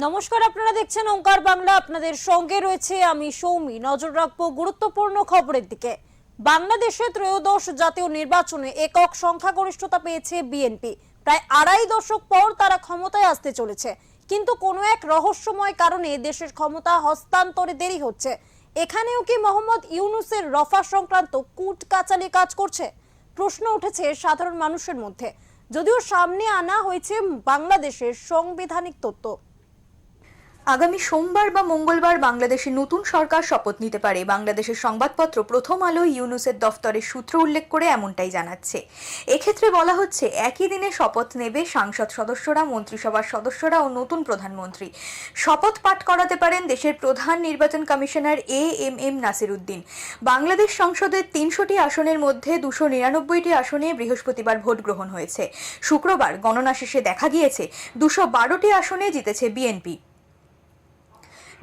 নমস্কার, আপনারা দেখছেন ওঙ্কার বাংলা। আপনাদের সঙ্গে রয়েছে আমি সৌমি। নজর রাখবো গুরুত্বপূর্ণ খবরের দিকে। বাংলাদেশে ত্রয়োদশ জাতীয় নির্বাচনে একক সংখ্যাগরিষ্ঠতা পেয়েছে বিএনপি। প্রায় আড়াই দশক পর তারা ক্ষমতায় আসতে চলেছে, কিন্তু কোনো এক রহস্যময় কারণে দেশের ক্ষমতা হস্তান্তরে দেরি হচ্ছে। এখানেও কি মোহাম্মদ ইউনূসের রফা সংক্রান্ত কূট কাচালি কাজ করছে? প্রশ্ন উঠেছে সাধারণ মানুষের মধ্যে। যদিও সামনে আনা হয়েছে বাংলাদেশের সাংবিধানিক তথ্য। আগামী সোমবার বা মঙ্গলবার বাংলাদেশের নতুন সরকার শপথ নিতে পারে। বাংলাদেশের সংবাদপত্র প্রথম আলো ইউনূসের দফতরের সূত্র উল্লেখ করে এমনটাই জানাচ্ছে। এক্ষেত্রে বলা হচ্ছে, একই দিনে শপথ নেবে সাংসদ সদস্যরা, মন্ত্রিসভার সদস্যরা ও নতুন প্রধানমন্ত্রী। শপথ পাঠ করাতে পারেন দেশের প্রধান নির্বাচন কমিশনার এএমএম নাসির উদ্দিন। বাংলাদেশ সংসদের ৩০০টি আসনের মধ্যে ২৯৯টি আসনে বৃহস্পতিবার ভোট গ্রহণ হয়েছে। শুক্রবার গণনা শেষে দেখা গিয়েছে ২১২টি আসনে জিতেছে বিএনপি।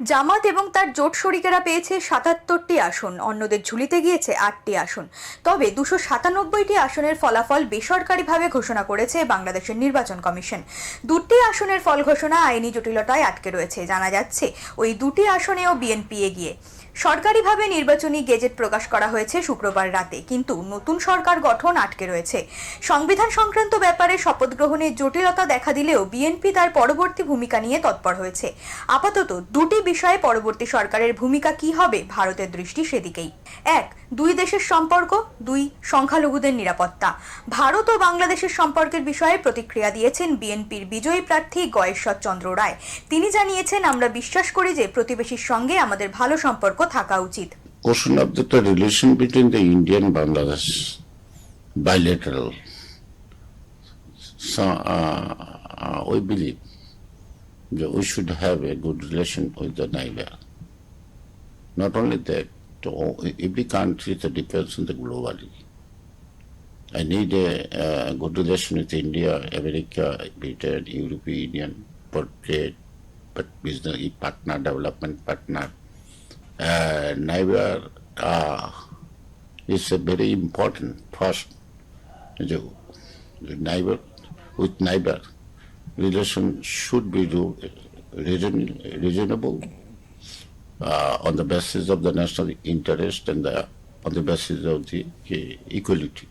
জামাত এবং তার জোট শরিকেরা পেয়েছে ৭৭টি আসন, অন্যদের ঝুলিতে গিয়েছে ৮টি আসন। তবে ২৯৭টি আসনের ফলাফল বেসরকারিভাবে ঘোষণা করেছে বাংলাদেশের নির্বাচন কমিশন। ২টি আসনের ফল ঘোষণা আইনি জটিলতায় আটকে রয়েছে। জানা যাচ্ছে ওই ২টি আসনেও বিএনপি এগিয়ে। সরকারিভাবে নির্বাচনী গেজেট প্রকাশ করা হয়েছে শুক্রবার রাতে, কিন্তু নতুন সরকার গঠন আটকে রয়েছে। সংবিধান সংক্রান্ত ব্যাপারে শপথ গ্রহণে জটিলতা দেখা দিলেও বিএনপি তার পরবর্তী ভূমিকা নিয়ে তৎপর হয়েছে। আপাতত দুটি বিষয়ে পরবর্তী সরকারের ভূমিকা কি হবে, ভারতের দৃষ্টি সেদিকেই। ১. দুই দেশের সম্পর্ক, ২. সংখ্যালঘুদের নিরাপত্তা। ভারত ও বাংলাদেশের সম্পর্কের বিষয়ে প্রতিক্রিয়া দিয়েছেন বিএনপির বিজয়ী প্রার্থী গয়েশ্বর চন্দ্র রায়। তিনি জানিয়েছেন, আমরা বিশ্বাস করি যে প্রতিবেশীর সঙ্গে আমাদের ভালো সম্পর্ক থাকা উচিত। Question of the relation between the India and Bangladesh bilateral. So we believe that we should have a good relation with the neighbor. Not only that, every country that depends on the globally. I need a good relation with India, America, Britain, European Union, for trade, but business partner, development partner. Neighbor is a very important first. The neighbor with neighbor relation should be reasonable on the basis of the national interest and on the basis of the equality.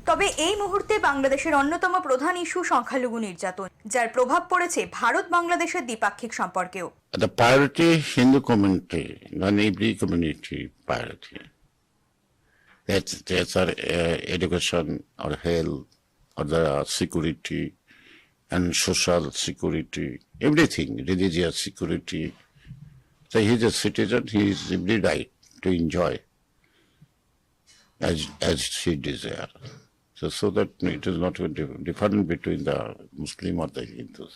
তবে এই মুহূর্তে বাংলাদেশের অন্যতম প্রধান issue সংখ্যালঘু নির্যাতন, যার প্রভাব পড়েছে ভারত বাংলাদেশের দ্বিপাক্ষিক সম্পর্কেও। The priority Hindu community, not every community priority. That's our education or health or the security and social security, everything, religious security. So he's a citizen, he is every right to enjoy as he desire. So that it is not a difference between the Muslim or the Hindus.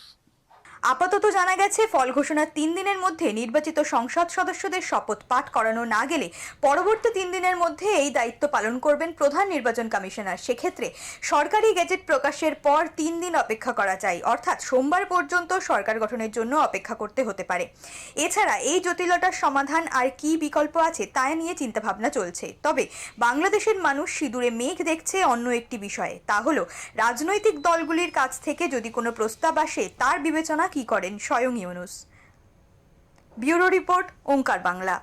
আপাতত জানা গেছে, ফল ঘোষণার ৩ দিনের মধ্যে নির্বাচিত সংসদ সদস্যদের শপথ পাঠ করানো না গেলে পরবর্তী ৩ দিনের মধ্যে এই দায়িত্ব পালন করবেন প্রধান নির্বাচন কমিশনার। সেক্ষেত্রে সরকারি গেজেট প্রকাশের পর ৩ দিন অপেক্ষা করা চাই, অর্থাৎ সোমবার পর্যন্ত সরকার গঠনের জন্য অপেক্ষা করতে হতে পারে। এছাড়া এই জটিলতার সমাধান আর কি বিকল্প আছে তা নিয়ে চিন্তাভাবনা চলছে। তবে বাংলাদেশের মানুষ সিঁদুরে মেঘ দেখছে অন্য একটি বিষয়ে, তা হলো রাজনৈতিক দলগুলির কাছ থেকে যদি কোনো প্রস্তাব আসে তার বিবেচনা কি করেন স্বয়ং ইউনূস। ব্যুরো রিপোর্ট, ওঙ্কার বাংলা।